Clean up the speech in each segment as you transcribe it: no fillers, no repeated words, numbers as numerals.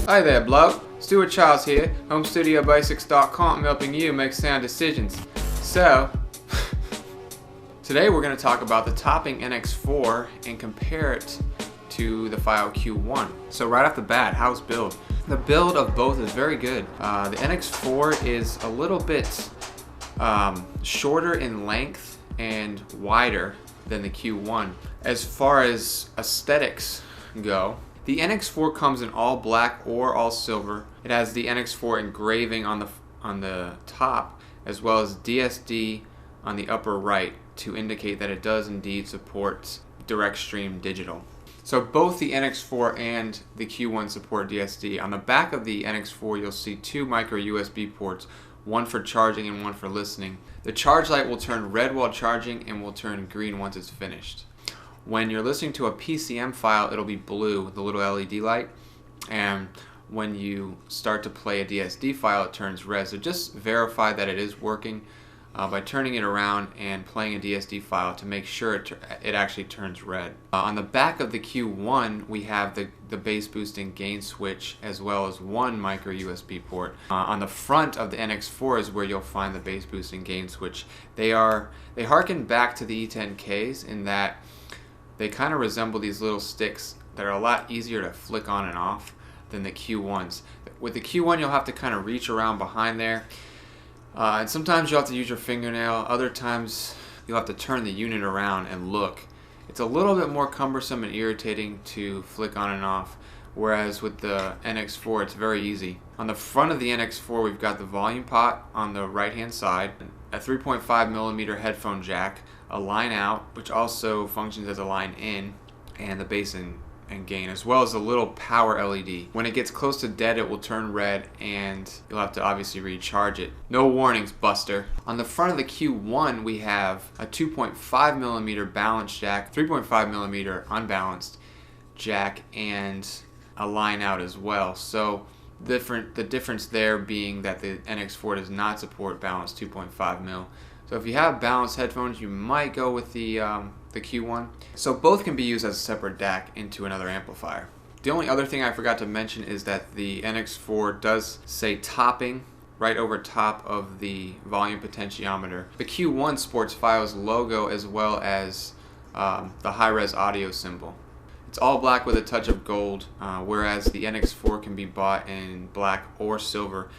Hi there, bloke. Stuart Charles here, HomeStudioBasics.com, helping you make sound decisions. So, today we're going to talk about the topping NX4 and compare it to the FiiO Q1. So right off the bat, how's build? The build of both is very good. The NX4 is a little bit shorter in length and wider than the Q1. As far as aesthetics go, the NX4 comes in all black or all silver. It has the NX4 engraving on the top, as well as DSD on the upper right to indicate that it does indeed support direct stream digital. So both the NX4 and the Q1 support DSD. On the back of the NX4 you'll see two micro USB ports, one for charging and one for listening. The charge light will turn red while charging and will turn green once it's finished. When you're listening to a PCM file, it'll be blue, the little LED light, and when you start to play a DSD file, it turns red. So just verify that it is working by turning it around and playing a DSD file to make sure it actually turns red. On the back of the Q1, we have the bass boosting gain switch as well as one micro USB port. On the front of the NX4 is where you'll find the bass boosting gain switch. They harken back to the E10Ks in that they kind of resemble these little sticks that are a lot easier to flick on and off than the Q1s. With the Q1, you'll have to kind of reach around behind there. And sometimes you'll have to use your fingernail. Other times, you'll have to turn the unit around and look. It's a little bit more cumbersome and irritating to flick on and off, whereas with the NX4, it's very easy. On the front of the NX4, we've got the volume pot on the right-hand side, a 3.5mm headphone jack, a line out, which also functions as a line in, and the bass and gain, as well as a little power LED. When it gets close to dead, it will turn red and you'll have to obviously recharge it. No warnings, Buster. On the front of the Q1, we have a 2.5mm balanced jack, 3.5mm unbalanced jack, and a line out as well. So the difference there being that the NX4 does not support balanced 2.5mm. So if you have balanced headphones, you might go with the Q1. So both can be used as a separate DAC into another amplifier. The only other thing I forgot to mention is that the NX4 does say topping right over top of the volume potentiometer. The Q1 sports FiiO's logo as well as the high-res audio symbol. It's all black with a touch of gold, whereas the NX4 can be bought in black or silver.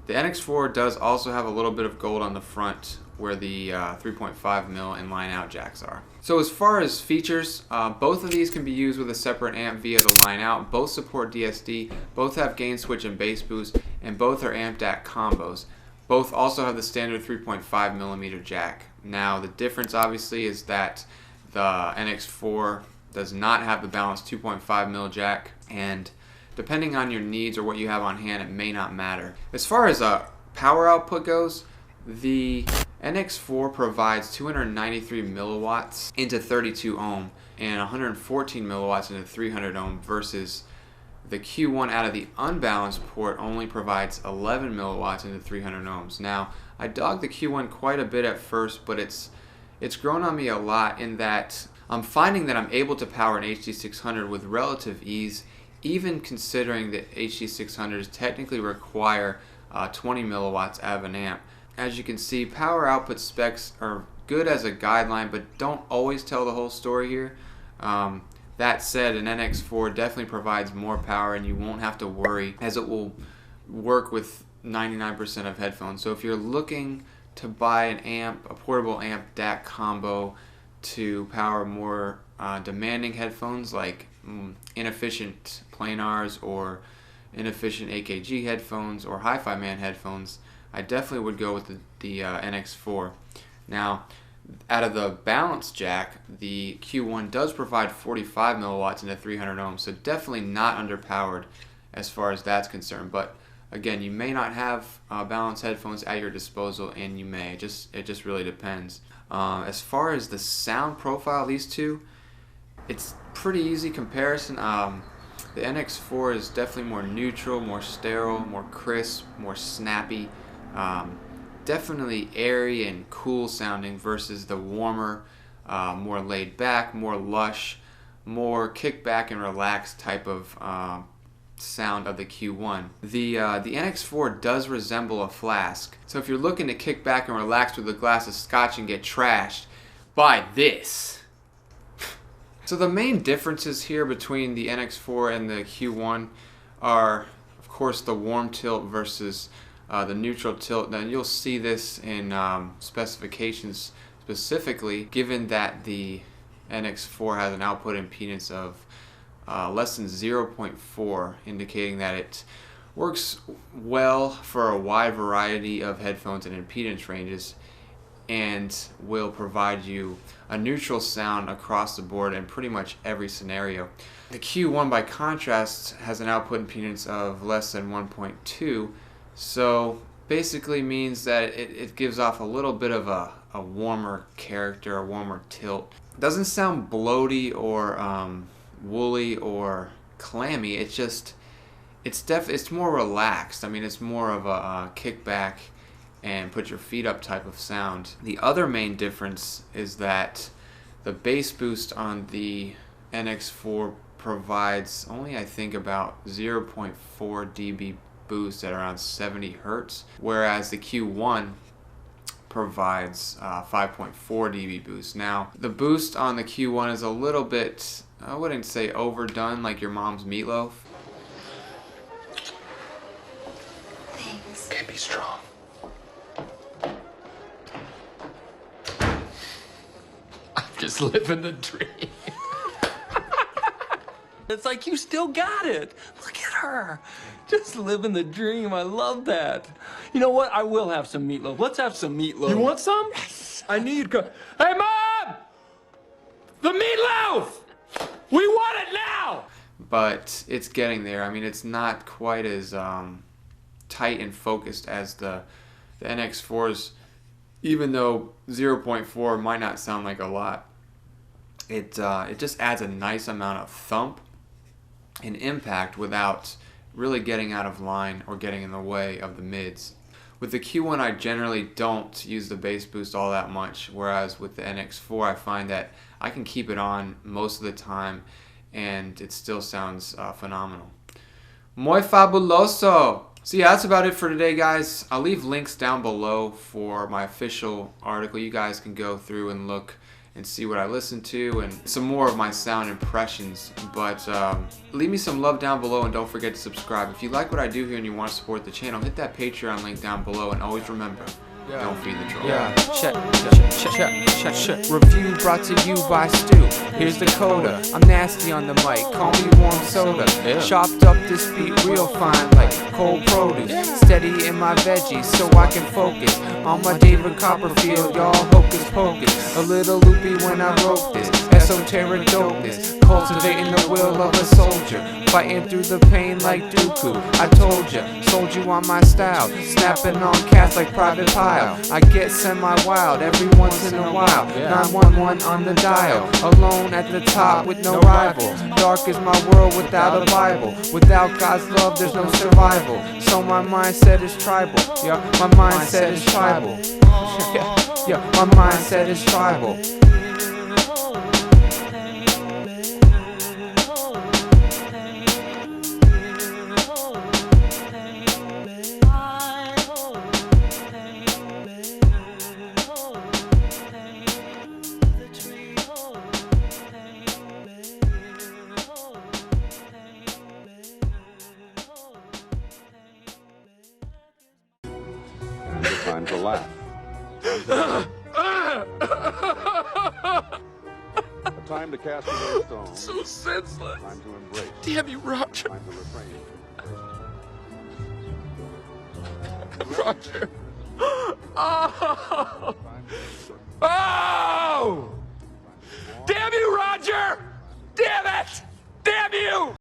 The NX4 does also have a little bit of gold on the front where the 3.5mm and line out jacks are. So as far as features, both of these can be used with a separate amp via the line out. Both support DSD, both have gain switch and bass boost, and both are amp DAC combos. Both also have the standard 3.5mm jack. Now the difference obviously is that the NX4 does not have the balanced 2.5mm jack, and depending on your needs or what you have on hand, it may not matter. As far as power output goes, the NX4 provides 293 milliwatts into 32 ohm and 114 milliwatts into 300 ohm versus the Q1 out of the unbalanced port only provides 11 milliwatts into 300 ohms. Now, I dogged the Q1 quite a bit at first, but it's grown on me a lot in that I'm finding that I'm able to power an HD600 with relative ease, even considering that HD600s technically require 20 milliwatts out of an amp. As you can see, power output specs are good as a guideline, but don't always tell the whole story here. That said, an NX4 definitely provides more power and you won't have to worry, as it will work with 99% of headphones. So if you're looking to buy an amp, a portable amp DAC combo to power more demanding headphones like inefficient planars or inefficient AKG headphones or Hi-Fi Man headphones, I definitely would go with the NX4. Now, out of the balanced jack, the Q1 does provide 45 milliwatts into 300 ohms, so definitely not underpowered as far as that's concerned. But again, you may not have balanced headphones at your disposal, and you may. It just really depends. As far as the sound profile of these two, it's pretty easy comparison. The NX4 is definitely more neutral, more sterile, more crisp, more snappy. Definitely airy and cool sounding versus the warmer, more laid back, more lush, more kick back and relaxed type of sound of the Q1. The NX4 does resemble a flask, so if you're looking to kick back and relax with a glass of scotch and get trashed, buy this. So the main differences here between the NX4 and the Q1 are, of course, the warm tilt versus the neutral tilt. Now you'll see this in specifications specifically, given that the NX4 has an output impedance of less than 0.4, indicating that it works well for a wide variety of headphones and impedance ranges, and will provide you a neutral sound across the board in pretty much every scenario. The Q1, by contrast, has an output impedance of less than 1.2, so basically means that it gives off a little bit of a warmer character, a warmer tilt. It doesn't sound bloaty or woolly or clammy. It's more relaxed. I mean, it's more of a kickback and put your feet up type of sound. The other main difference is that the bass boost on the NX4 provides only, I think, about 0.4 dB boost at around 70 Hertz, whereas the Q1 provides 5.4 dB boost. Now, the boost on the Q1 is a little bit, I wouldn't say overdone like your mom's meatloaf. Thanks. Can't be strong. I'm just living the dream. It's like you still got it. Look at her. Just living the dream. I love that. You know what? I will have some meatloaf. Let's have some meatloaf. You want some? Yes. I knew you'd go. Hey, Mom! The meatloaf! We want it now! But it's getting there. I mean, it's not quite as tight and focused as the NX4's, even though 0.4 might not sound like a lot. It just adds a nice amount of thump and impact without really getting out of line or getting in the way of the mids. With the Q1, I generally don't use the bass boost all that much, whereas with the NX4, I find that I can keep it on most of the time and it still sounds phenomenal. Muy fabuloso! So yeah, that's about it for today, guys. I'll leave links down below for my official article. You guys can go through and look and see what I listen to and some more of my sound impressions. But leave me some love down below and don't forget to subscribe. If you like what I do here and you want to support the channel, hit that Patreon link down below, and always remember, don't feed the troll. Check. Review brought to you by Stu. Here's the coda. I'm nasty on the mic. Call me warm soda. Chopped up this beat real fine like cold produce. Steady in my veggies so I can focus on my David Copperfield. Y'all hocus pocus. A little loopy when I wrote this. Esoteric dopeness. Cultivating the will of a soldier. Fighting through the pain like Dooku. I told ya, sold you on my style. Snapping on cats like Private Pile. I get semi-wild every once in a while. 911 on the dial. Alone at the top with no rival. Dark is my world without a Bible. Without God's love there's no survival. So my mindset is tribal. Yeah, my mindset is tribal. Yeah, my mindset is tribal. Time to laugh. A time to cast away stones. So senseless. Time to embrace. Damn you, Roger. Time to refrain. Roger. Oh.